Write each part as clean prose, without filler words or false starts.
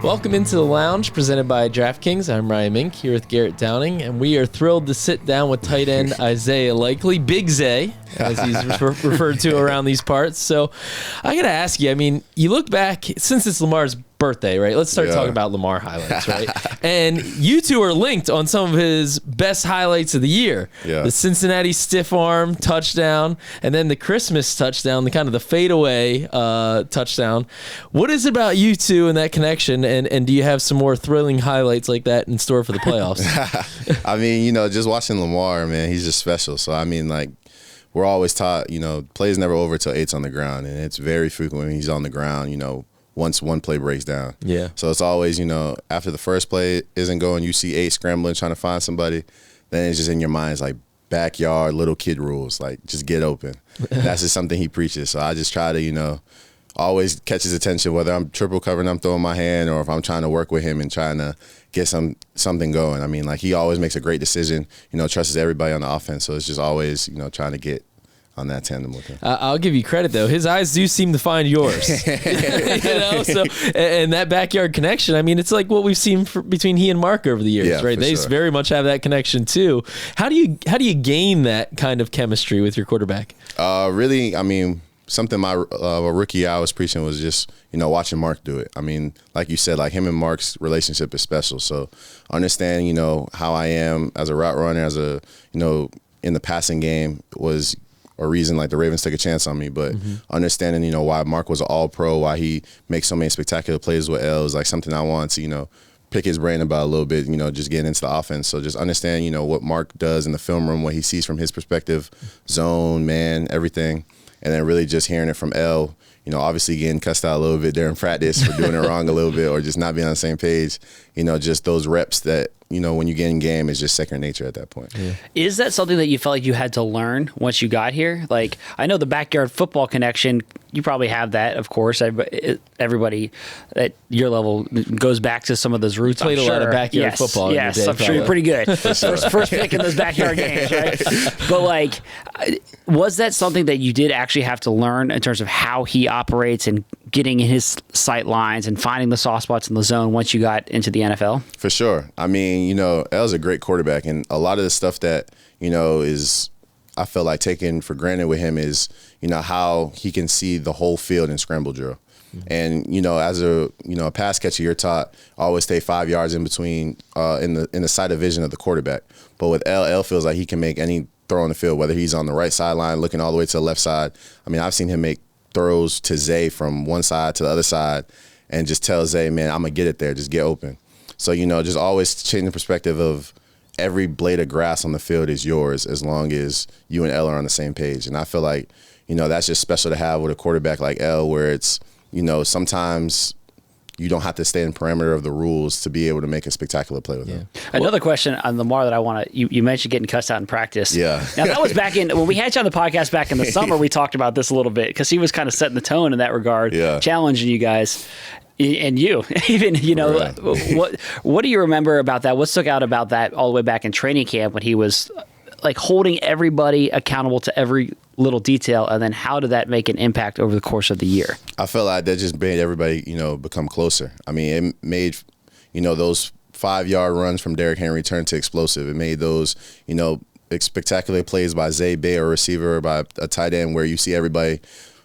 Welcome into the lounge presented by DraftKings. I'm Ryan Mink here with Garrett Downing, and we are thrilled to sit down with tight end Isaiah Likely, Big Zay, as he's referred to around these parts. So I got to ask you, I mean, you look back, since it's Lamar's birthday, right? Let's start talking about Lamar highlights, right? And you two are linked on some of his best highlights of the year. Yeah. The Cincinnati stiff arm touchdown, and then the Christmas touchdown, the kind of the fadeaway touchdown. What is it about you two and that connection, and do you have some more thrilling highlights like that in store for the playoffs? I mean, you know, just watching Lamar, man, he's just special. So, I mean, like, we're always taught, you know, play's never over till 8's on the ground, and it's very frequent when he's on the ground, you know, once one play breaks down. Yeah. So it's always, you know, after the first play isn't going, you see 8 scrambling, trying to find somebody, then it's just in your mind, it's like backyard little kid rules, like just get open. That's just something he preaches. So I just try to, you know, always catch his attention, whether I'm triple covering, I'm throwing my hand, or if I'm trying to work with him and trying to get something going. I mean, like, he always makes a great decision, you know, trusts everybody on the offense. So it's just always, you know, trying to get on that tandem with him. I'll give you credit, though. His eyes do seem to find yours. You know, so, and that backyard connection, I mean, it's like what we've seen between he and Mark over the years, right? They very much have that connection too. How do you gain that kind of chemistry with your quarterback? Really, I mean, something my rookie I was preaching was just, you know, watching Mark do it. I mean, like you said, like, him and Mark's relationship is special. So understanding, you know, how I am as a route runner, as a, you know, in the passing game was a reason, like, the Ravens took a chance on me. But understanding, you know, why Mark was an all-pro, why he makes so many spectacular plays with L is like something I want to, you know, pick his brain about a little bit, you know, just getting into the offense. So just understand, you know, what Mark does in the film room, what he sees from his perspective, zone, man, everything. And then really just hearing it from L, you know, obviously getting cussed out a little bit during practice for doing it wrong a little bit, or just not being on the same page. You know, just those reps that, you know, when you get in game, is just second nature at that point. Yeah. Is that something that you felt like you had to learn once you got here? Like, I know the backyard football connection, you probably have that, of course. Everybody at your level goes back to some of those roots. You played a lot of backyard football. Yes, in your day, I'm sure you're pretty good. First pick in those backyard games, right? But, like, was that something that you did actually have to learn in terms of how he operates and getting in his sight lines and finding the soft spots in the zone once you got into the NFL? For sure. I mean, you know, L's a great quarterback, and a lot of the stuff that, you know, is, I feel like, taken for granted with him is, you know, how he can see the whole field in scramble drill. And, you know, as a, you know, a pass catcher, you're taught always stay 5 yards in between, in the sight of vision of the quarterback. But with L feels like he can make any throw on the field, whether he's on the right sideline looking all the way to the left side. I mean, I've seen him make throws to Zay from one side to the other side and just tell Zay, man, I'm going to get it there. Just get open. So, you know, just always changing the perspective of every blade of grass on the field is yours as long as you and L are on the same page. And I feel like, you know, that's just special to have with a quarterback like L, where it's, you know, sometimes you don't have to stay in perimeter of the rules to be able to make a spectacular play with him. Another question on Lamar that I want to, you mentioned getting cussed out in practice. Yeah. Now, that was back in, when we had you on the podcast back in the summer, we talked about this a little bit because he was kind of setting the tone in that regard, challenging you guys. And you, even, you know, what do you remember about that? What stuck out about that all the way back in training camp when he was, like, holding everybody accountable to every little detail, and then how did that make an impact over the course of the year? I felt like that just made everybody, you know, become closer. I mean, it made, you know, those 5-yard runs from Derrick Henry turn to explosive. It made those, you know, spectacular plays by Zay, Bay, or receiver, or by a tight end, where you see everybody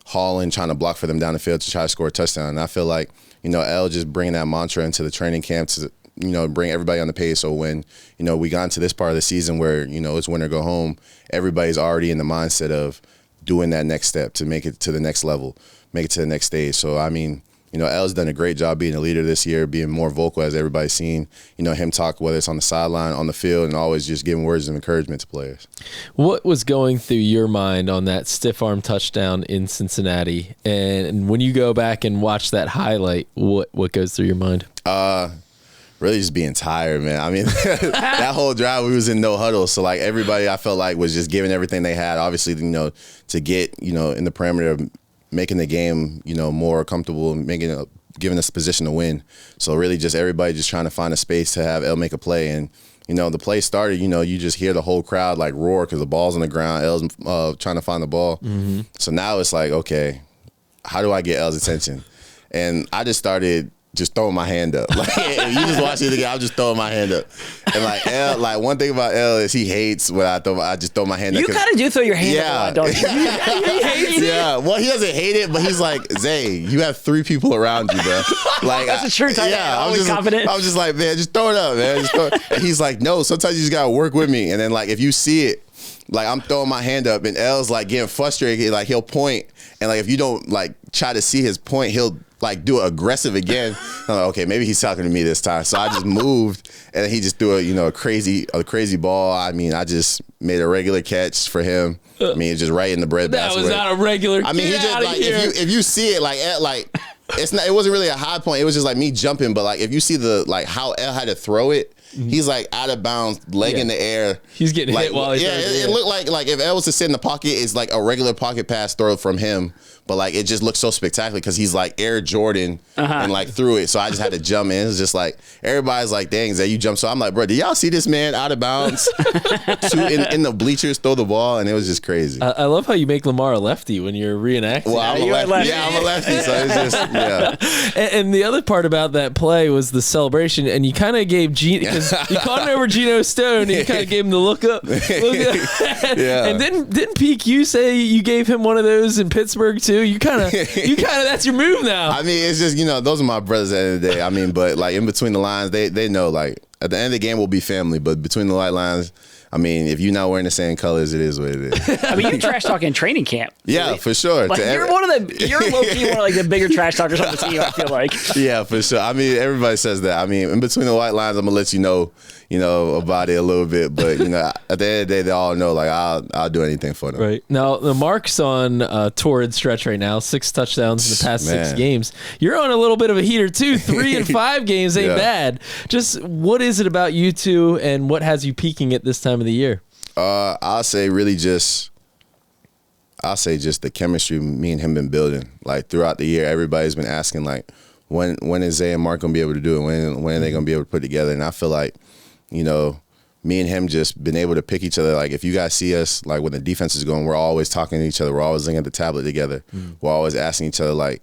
hauling, trying to block for them down the field to try to score a touchdown. And I feel like, you know, L just bringing that mantra into the training camp to, you know, bring everybody on the pace. So when, you know, we got into this part of the season where, you know, it's win or go home, everybody's already in the mindset of doing that next step to make it to the next level, make it to the next stage. So, I mean, you know, L's done a great job being a leader this year, being more vocal, as everybody's seen, you know, him talk, whether it's on the sideline, on the field, and always just giving words of encouragement to players. What was going through your mind on that stiff arm touchdown in Cincinnati? And when you go back and watch that highlight, what goes through your mind? Really just being tired, man. I mean, that whole drive, we was in no huddle. So, like, everybody, I felt like, was just giving everything they had, obviously, you know, to get, you know, in the perimeter of making the game, you know, more comfortable and giving us position to win. So really just everybody just trying to find a space to have L make a play. And, you know, the play started, you know, you just hear the whole crowd like roar because the ball's on the ground. L's trying to find the ball. So now it's like, okay, how do I get L's attention? And I just started just throwing my hand up. Like, if you just watch it again, I'm just throwing my hand up. And like L, like one thing about L is he hates when I just throw my hand up. You kind of do throw your hand up a lot, don't you? He hates it. Yeah, well, he doesn't hate it, but he's like, Zay, you have 3 people around you, bro. Like, That's a true type. Yeah, always confident. I was just like, man, just throw it up, man. Just throw it. And he's like, no, sometimes you just gotta work with me. And then like if you see it, like I'm throwing my hand up and L's like getting frustrated, like he'll point, and like if you don't like try to see his point, he'll like do it aggressive again. I'm like, okay, maybe he's talking to me this time. So I just moved, and then he just threw a crazy ball. I mean, I just made a regular catch for him. I mean, it's just right in the breadbasket. That was not a regular. I mean, he just like if you see it like it wasn't really a high point. It was just like me jumping. But like if you see the like how L had to throw it, he's like out of bounds, leg in the air. He's getting hit while he's it looked like if L was to sit in the pocket, it's like a regular pocket pass throw from him. But like it just looked so spectacular because he's like Air Jordan and like threw it. So I just had to jump in. It's just like everybody's like, dang, Zay, you jumped. So I'm like, bro, did y'all see this man out of bounds in the bleachers throw the ball? And it was just crazy. I love how you make Lamar a lefty when you're reenacting. Well, I'm a lefty. Yeah, I'm a lefty. So it's just, yeah. And the other part about that play was the celebration. And you kind of gave Gino, because you caught over Geno Stone and you kind of gave him the look up. Yeah. And didn't PQ say you gave him one of those in Pittsburgh too? You kind of that's your move now. I mean, it's just, those are my brothers at the end of the day. I mean, but like in between the lines, they know like at the end of the game we'll be family, but between the white lines, I mean, if you're not wearing the same colors, it is what it is. I mean, you trash talk in training camp. Yeah, for sure. Like, you're low-key one of like the bigger trash talkers on the team, I feel like. Yeah, for sure. I mean, everybody says that. I mean, in between the white lines, I'm gonna let you know about it a little bit. But at the end of the day, they all know like I'll do anything for them. Right. Now the Mark's on a torrid stretch right now, 6 touchdowns in the past 6 games. You're on a little bit of a heater too. 3 and 5 games ain't bad. Just what is it about you two, and what has you peaking at this time of the year? I'll say just the chemistry me and him been building. Like throughout the year, everybody's been asking like, when is Zay and Mark gonna be able to do it? When are they gonna be able to put it together? And I feel like, me and him just been able to pick each other. Like if you guys see us, like when the defense is going, we're always talking to each other. We're always looking at the tablet together. We're always asking each other like,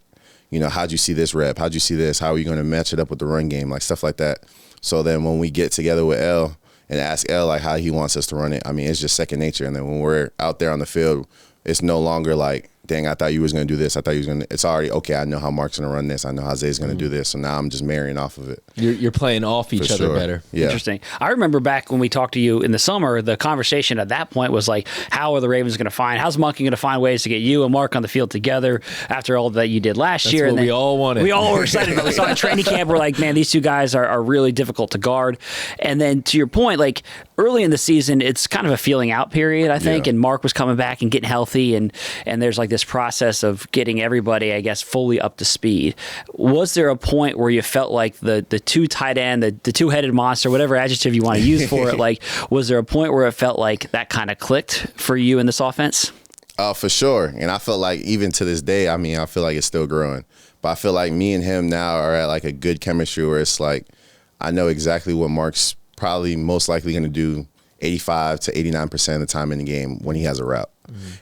how'd you see this rep? How'd you see this? How are you gonna match it up with the run game? Like stuff like that. So then when we get together with L and ask L like how he wants us to run it, I mean, it's just second nature. And then when we're out there on the field, it's no longer like, dang, I thought you was going to do this. I thought you was going to. It's already, okay, I know how Mark's going to run this. I know how Zay's going to do this. So now I'm just marrying off of it. You're playing off each other better. Yeah. Interesting. I remember back when we talked to you in the summer, the conversation at that point was like, how are the Ravens going to how's Monkey going to find ways to get you and Mark on the field together after all that you did last year? That's what we all wanted. We all were excited about it. We saw in training camp, we're like, man, these two guys are really difficult to guard. And then to your point, like early in the season, it's kind of a feeling out period, I think. And Mark was coming back and getting healthy. And there's like this process of getting everybody, I guess, fully up to speed. Was there a point where you felt like the two tight end, the two-headed monster, whatever adjective you want to use for it, like, was there a point where it felt like that kind of clicked for you in this offense? For sure. And I felt like even to this day, I mean, I feel like it's still growing. But I feel like me and him now are at like a good chemistry where it's like, I know exactly what Mark's probably most likely going to do 85 to 89% of the time in the game when he has a route.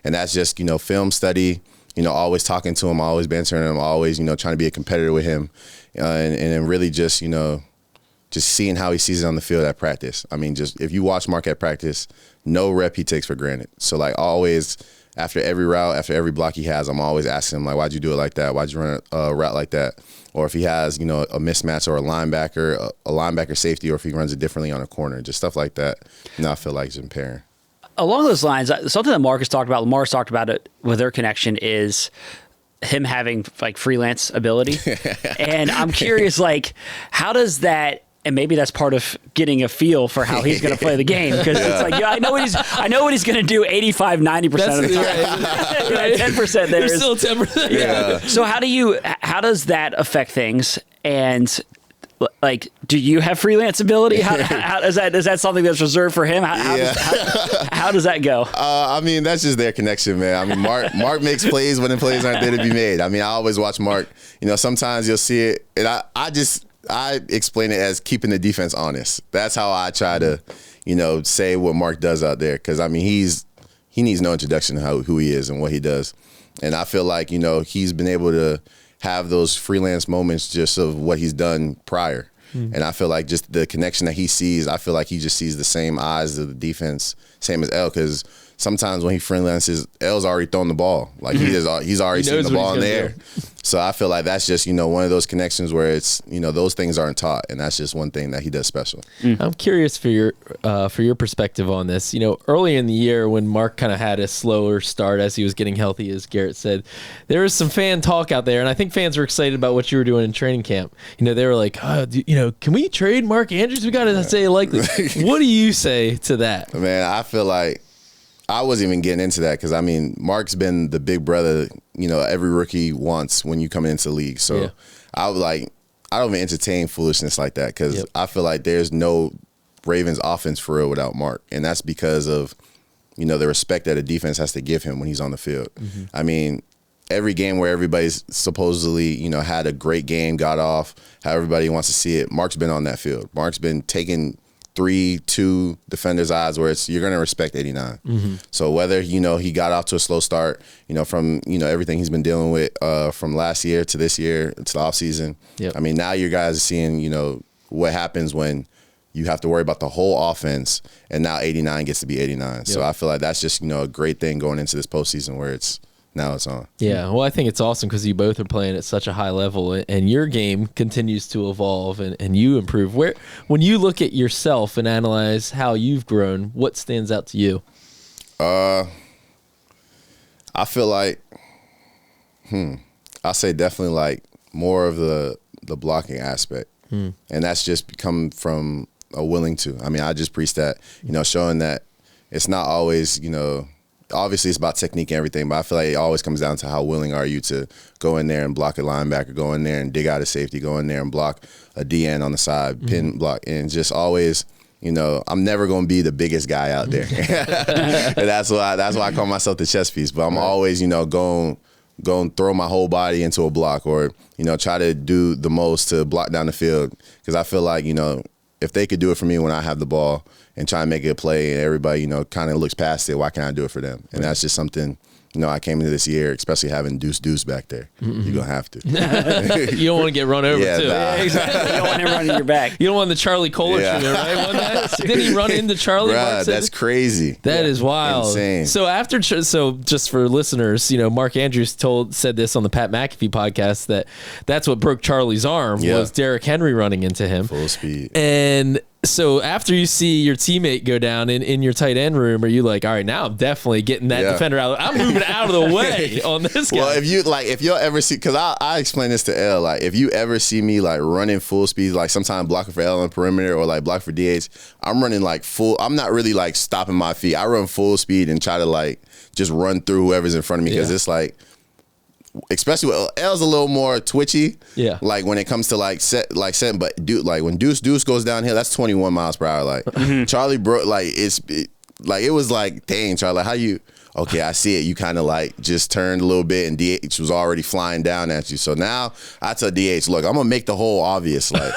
And that's just, film study, always talking to him, always bantering him, always, trying to be a competitor with him. And then really just, just seeing how he sees it on the field at practice. I mean, just if you watch Mark at practice, no rep he takes for granted. So like always after every route, after every block he has, I'm always asking him like, why'd you do it like that? Why'd you run a route like that? Or if he has, a mismatch or a linebacker safety, or if he runs it differently on a corner, just stuff like that. I feel like it's impairing. Along those lines, something that Lamar's talked about it with their connection is him having like freelance ability. And I'm curious, like, how does that, and maybe that's part of getting a feel for how he's going to play the game. Because it's like, I know what he's going to do 85, 90% of the time. Right. 10% there. There's still 10%. Yeah. So how does that affect things? And like, do you have freelance ability? How is that something that's reserved for him? How does that go? I mean, that's just their connection, man. I mean, Mark makes plays when the plays aren't there to be made. I mean, I always watch Mark. Sometimes you'll see it, and I explain it as keeping the defense honest. That's how I try to, say what Mark does out there. Because, I mean, he needs no introduction to who he is and what he does. And I feel like, he's been able to have those freelance moments just of what he's done prior. And I feel like just the connection that he sees, I feel like he just sees the same eyes of the defense, same as L, because sometimes when he freelances, L's already thrown the ball. Like he's already seen the ball in the air. So I feel like that's just, one of those connections where it's, those things aren't taught. And that's just one thing that he does special. I'm curious for your perspective on this. Early in the year when Mark kind of had a slower start as he was getting healthy, as Garrett said, there was some fan talk out there. And I think fans were excited about what you were doing in training camp. They were like, can we trade Mark Andrews? We got to say likely. What do you say to that? Man, I feel like I wasn't even getting into that because, Mark's been the big brother, every rookie wants when you come into the league. So I don't even entertain foolishness like that because I feel like there's no Ravens offense for real without Mark. And that's because of, the respect that a defense has to give him when he's on the field. Every game where everybody's supposedly, had a great game, got off, how everybody wants to see it, Mark's been on that field. Mark's been taking 3-2 defenders' eyes where you're going to respect 89. So whether, he got off to a slow start, from, everything he's been dealing with from last year to this year, to the offseason. Now you guys are seeing, what happens when you have to worry about the whole offense and now 89 gets to be 89. So I feel like that's just, a great thing going into this postseason where now it's on. Yeah, well, I think it's awesome because you both are playing at such a high level and your game continues to evolve and you improve. When you look at yourself and analyze how you've grown, what stands out to you? I feel like, I say definitely like more of the blocking aspect. And that's just come from a willing to. I just preach that, showing that it's not always, obviously it's about technique and everything, but I feel like it always comes down to how willing are you to go in there and block a linebacker, go in there and dig out a safety, go in there and block a DN on the side, pin block, and just always, I'm never going to be the biggest guy out there. And that's why I call myself the chess piece, but I'm always, going throw my whole body into a block or, try to do the most to block down the field because I feel like, if they could do it for me when I have the ball and try and make it a play and everybody, kind of looks past it, why can't I do it for them? And that's just something, I came into this year, especially having Deuce back there. You're going to have to. You don't want to get run over, too. Yeah, exactly. You don't want him running your back. You don't want the Charlie Kohler treatment, right? Did he run into Charlie? Bruh, that's crazy. That is wild. Insane. So just for listeners, Mark Andrews said this on the Pat McAfee podcast that's what broke Charlie's arm was Derrick Henry running into him. Full speed. And so after you see your teammate go down in your tight end room, are you like, all right, now I'm definitely getting that defender out. I'm moving out of the way on this guy. Well, if you'll ever see, because I explain this to L, like if you ever see me like running full speed, like sometimes blocking for L on the perimeter or like block for DH, I'm running like full. I'm not really like stopping my feet. I run full speed and try to like just run through whoever's in front of me because it's like. Especially with L's a little more twitchy. Yeah. Like when it comes to like set, but when Deuce goes downhill, that's 21 miles per hour. Like Charlie broke, like it was like, dang, Charlie, how you? Okay, I see it. You kind of like just turned a little bit and DH was already flying down at you. So now I tell DH, look, I'm gonna make the hole obvious. Like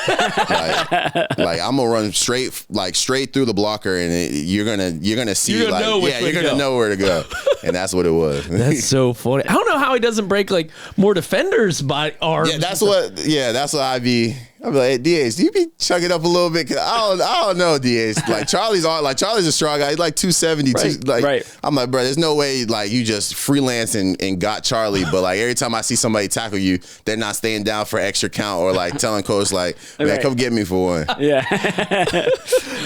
I'm gonna run straight through the blocker, and you're gonna see you're gonna know where to go. And that's what it was. That's so funny. I don't know how he doesn't break like more defenders' body arms. Yeah, that's what I'd be. I'd be like, hey, DH, do you be chugging up a little bit? Cause I don't know, DH. Like Charlie's a strong guy. He's like 270. Right. I'm like, bro, there's no way like you just freelance and got Charlie. But like every time I see somebody tackle you, they're not staying down for extra count or like telling coach like, man, come get me for one. Yeah.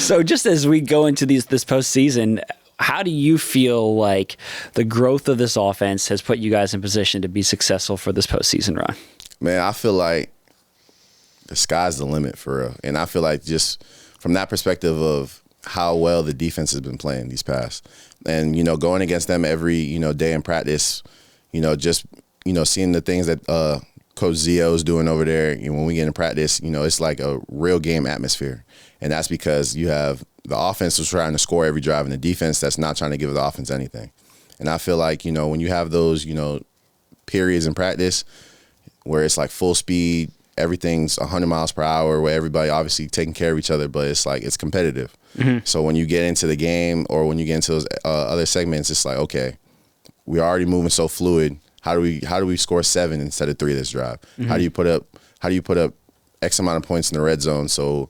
So just as we go into this postseason, how do you feel like the growth of this offense has put you guys in position to be successful for this postseason run? Man, I feel like the sky's the limit for real. And I feel like just from that perspective of how well the defense has been playing these past and, going against them every, day in practice, just, seeing the things that Coach Zio is doing over there. When we get in practice, it's like a real game atmosphere. And that's because you have the offense is trying to score every drive and the defense that's not trying to give the offense anything. And I feel like, when you have those, periods in practice where it's like full speed, everything's 100 miles per hour where everybody obviously taking care of each other, but it's like it's competitive. So when you get into the game or when you get into those other segments, it's like, okay, we're already moving so fluid. How do we score 7 instead of 3 this drive? How do you put up X amount of points in the red zone so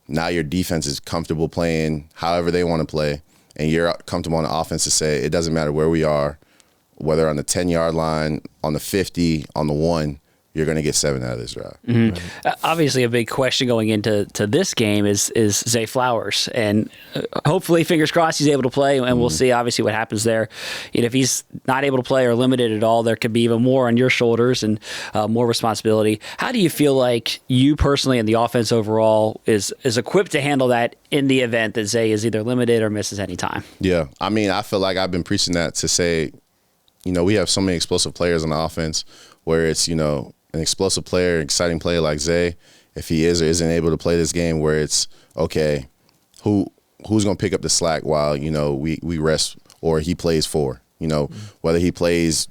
now your defense is comfortable playing however they want to play, and you're comfortable on the offense to say it doesn't matter where we are, whether on the 10-yard line, on the 50, on the 1, you're going to get 7 out of this drive. Right. Obviously, a big question going into this game is Zay Flowers, and hopefully, fingers crossed, he's able to play, and we'll see obviously what happens there. If he's not able to play or limited at all, there could be even more on your shoulders and more responsibility. How do you feel like you personally and the offense overall is equipped to handle that in the event that Zay is either limited or misses any time? Yeah, I mean, I feel like I've been preaching that to say, we have so many explosive players on the offense where it's, an explosive player, exciting player like Zay, if he is or isn't able to play this game, where it's, okay, who's going to pick up the slack while, we rest, or he plays 4, whether he plays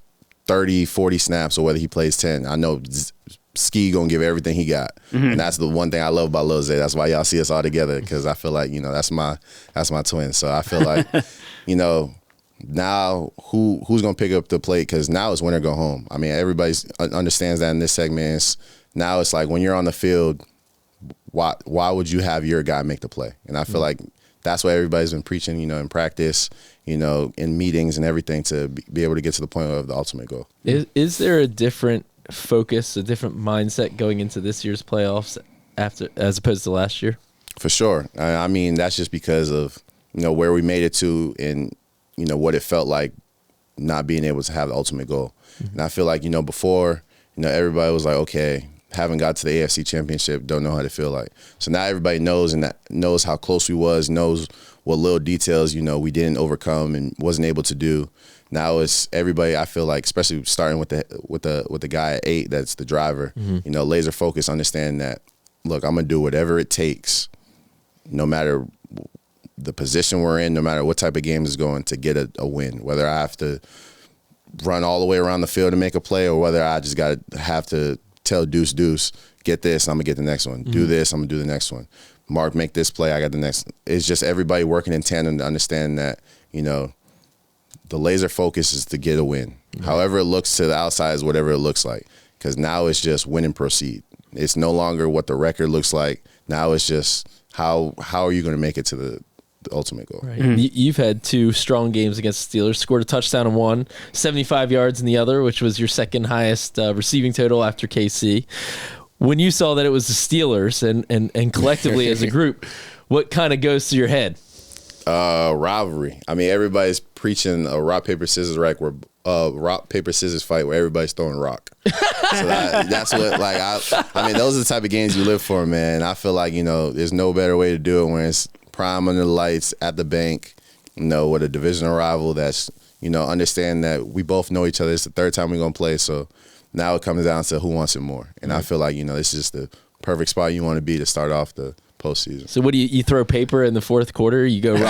30, 40 snaps or whether he plays 10. I know Ski going to give everything he got. And that's the one thing I love about Lil Zay. That's why y'all see us all together, because I feel like, that's my twin. So I feel like, now who's going to pick up the plate, because now it's win or go home. I mean, everybody understands that in this segment. Now it's like when you're on the field, why would you have your guy make the play? And I feel like that's what everybody's been preaching, in practice, in meetings and everything, to be able to get to the point of the ultimate goal. Is there a different focus, a different mindset going into this year's playoffs as opposed to last year? For sure. I mean, that's just because of, where we made it to, and what it felt like not being able to have the ultimate goal. And I feel like, before, everybody was like, okay, haven't got to the AFC Championship, don't know how to feel like. So now everybody knows, and that knows how close we was, knows what little details, we didn't overcome and wasn't able to do. Now it's everybody, I feel like, especially starting with the guy at 8, that's the driver, laser focused, understanding that, look, I'm going to do whatever it takes, no matter the position we're in, no matter what type of game is going, to get a win. Whether I have to run all the way around the field to make a play, or whether I just have to tell Deuce, get this, I'm going to get the next one. Do this, I'm going to do the next one. Mark, make this play, I got the next. It's just everybody working in tandem to understand that, the laser focus is to get a win. However it looks to the outside is whatever it looks like, because now it's just win and proceed. It's no longer what the record looks like. Now it's just how are you going to make it to the ultimate goal. Right. You've had 2 strong games against the Steelers, scored a touchdown in one, 75 yards in the other, which was your second highest receiving total after KC. When you saw that it was the Steelers and collectively as a group, what kind of goes through your head? Rivalry. I mean, everybody's preaching a rock, paper, scissors, right? Where rock, paper, scissors fight where everybody's throwing rock. So that's what, like, I mean, those are the type of games you live for, man. I feel like, there's no better way to do it when it's prime under the lights at the bank, with a divisional rival that's, understand that we both know each other. It's the 3rd time we're going to play. So now it comes down to who wants it more. And I feel like, this is the perfect spot you want to be to start off the postseason. So what do you throw paper in the 4th quarter? You go rock.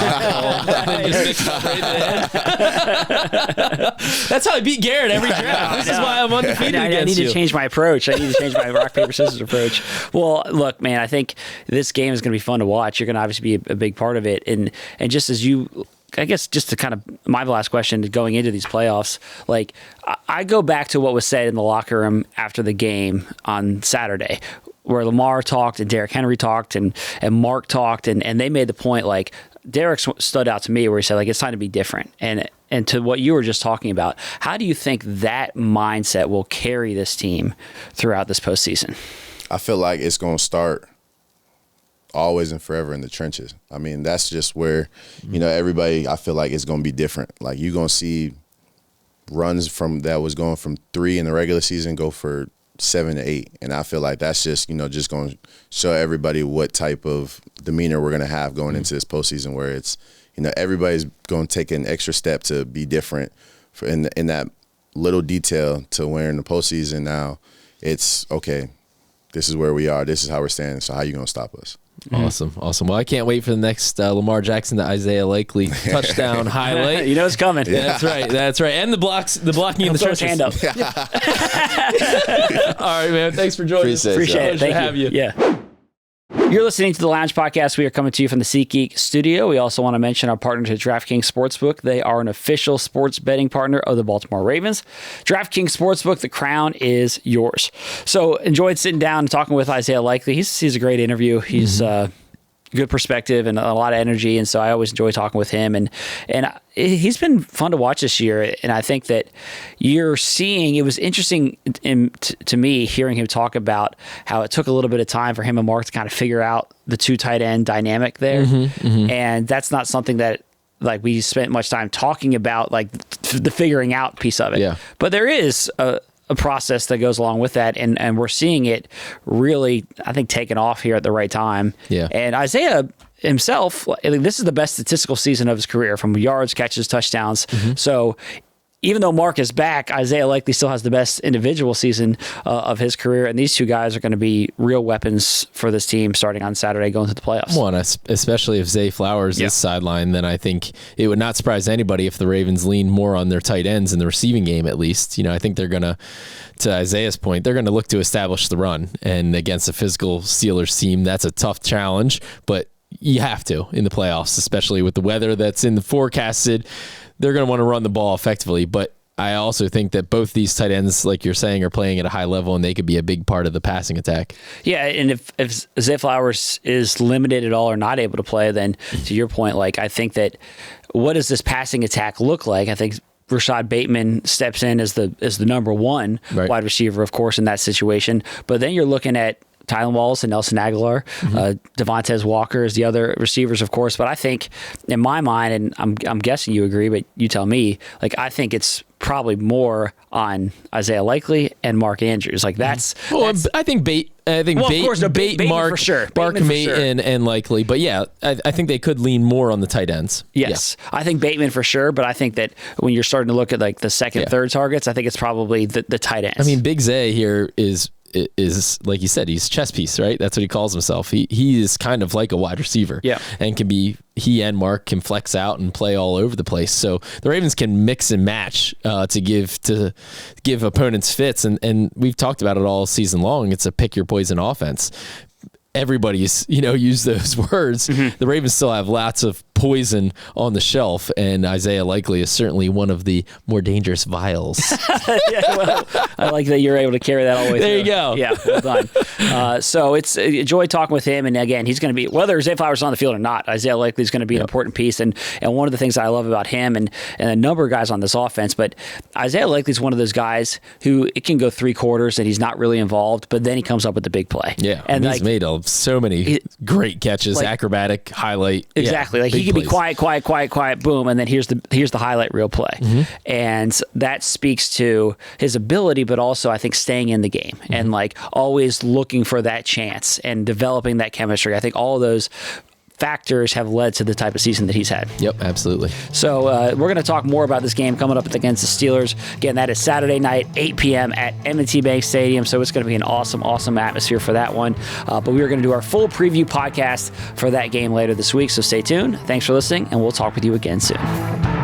That's how I beat Garrett every draft. This is why I'm undefeated against you. I need to change my approach. I need to change my rock, paper, scissors approach. Well, look, man, I think this game is going to be fun to watch. You're going to obviously be a big part of it. And just as you, I guess, just to kind of my last question going into these playoffs, like, I go back to what was said in the locker room after the game on Saturday, where Lamar talked and Derrick Henry talked and Mark talked, and they made the point, like, Derrick stood out to me where he said, like, it's time to be different. And to what you were just talking about, how do you think that mindset will carry this team throughout this postseason? I feel like it's going to start always and forever in the trenches. I mean, that's just where, everybody, I feel like it's going to be different. Like, you're going to see runs that was going from 3 in the regular season go for 7 to 8, and I feel like that's just just going to show everybody what type of demeanor we're going to have going into this postseason, where it's everybody's going to take an extra step to be different in that little detail, to where in the postseason now it's okay, this is where we are, this is how we're standing, so how are you going to stop us? Awesome. Well, I can't wait for the next Lamar Jackson to Isaiah Likely touchdown highlight. It's coming. Yeah, that's right. And the blocking in the stretches. Hand up. All right, man. Thanks for joining us. Appreciate it. Thank you. Yeah. You're listening to the Lounge Podcast. We are coming to you from the SeatGeek studio. We also want to mention our partner to DraftKings Sportsbook. They are an official sports betting partner of the Baltimore Ravens. DraftKings Sportsbook, the crown is yours. So enjoyed sitting down and talking with Isaiah Likely. He's a great interview. He's good perspective and a lot of energy, and so I always enjoy talking with him. And he's been fun to watch this year, and I think that you're seeing, it was interesting to me hearing him talk about how it took a little bit of time for him and Mark to kind of figure out the two tight end dynamic there, and that's not something that like we spent much time talking about, like the figuring out piece of it. Yeah. But there is a process that goes along with that, and we're seeing it really, I think, taking off here at the right time. Yeah. And Isaiah himself, this is the best statistical season of his career from yards, catches, touchdowns. So even though Mark is back, Isaiah likely still has the best individual season of his career, and these two guys are going to be real weapons for this team starting on Saturday going to the playoffs. Well, especially if Zay Flowers is sidelined, then I think it would not surprise anybody if the Ravens lean more on their tight ends in the receiving game at least. I think they're going to Isaiah's point, they're going to look to establish the run, and against a physical Steelers team, that's a tough challenge, but you have to in the playoffs, especially with the weather that's in the forecasted. They're going to want to run the ball effectively, but I also think that both these tight ends, like you're saying, are playing at a high level, and they could be a big part of the passing attack. Yeah, and if Zay Flowers is limited at all or not able to play, then to your point, like I think that what does this passing attack look like? I think Rashad Bateman steps in as the number one wide receiver, of course, in that situation. But then you're looking at Tylan Wallace and Nelson Aguilar, Devontae Walker is the other receivers, of course. But I think, in my mind, and I'm guessing you agree, but you tell me, like I think it's probably more on Isaiah Likely and Mark Andrews. Like that's. Well, I think Bate. Bateman Mark for sure. Bateman and Likely, but yeah, I think they could lean more on the tight ends. Yes, yeah. I think Bateman for sure, but I think that when you're starting to look at like the second, third targets, I think it's probably the tight ends. I mean, Big Zay here is like you said, he's chess piece, right? That's what he calls himself. He is kind of like a wide receiver, and can be. He and Mark can flex out and play all over the place. So the Ravens can mix and match to give opponents fits, and we've talked about it all season long. It's a pick your poison offense. Everybody's used those words. The Ravens still have lots of poison on the shelf, and Isaiah Likely is certainly one of the more dangerous vials. Well, I like that you're able to carry that all the way through. There you go. Yeah, well done. So it's a joy talking with him, and again, he's going to be, whether Zay Flowers is on the field or not, Isaiah Likely is going to be an important piece, and one of the things that I love about him and a number of guys on this offense, but Isaiah Likely is one of those guys who it can go 3 quarters and he's not really involved, but then he comes up with the big play. Yeah, and he's made so many great catches, acrobatic, highlight. Exactly. Like he can be quiet, boom, and then here's the highlight reel play. And that speaks to his ability, but also I think staying in the game and like always looking for that chance and developing that chemistry. I think all of those factors have led to the type of season that he's had. Yep, absolutely. So we're going to talk more about this game coming up against the Steelers. Again, that is Saturday night, 8 p.m. at M&T Bank Stadium. So it's going to be an awesome atmosphere for that one. But we are going to do our full preview podcast for that game later this week. So stay tuned. Thanks for listening, and we'll talk with you again soon.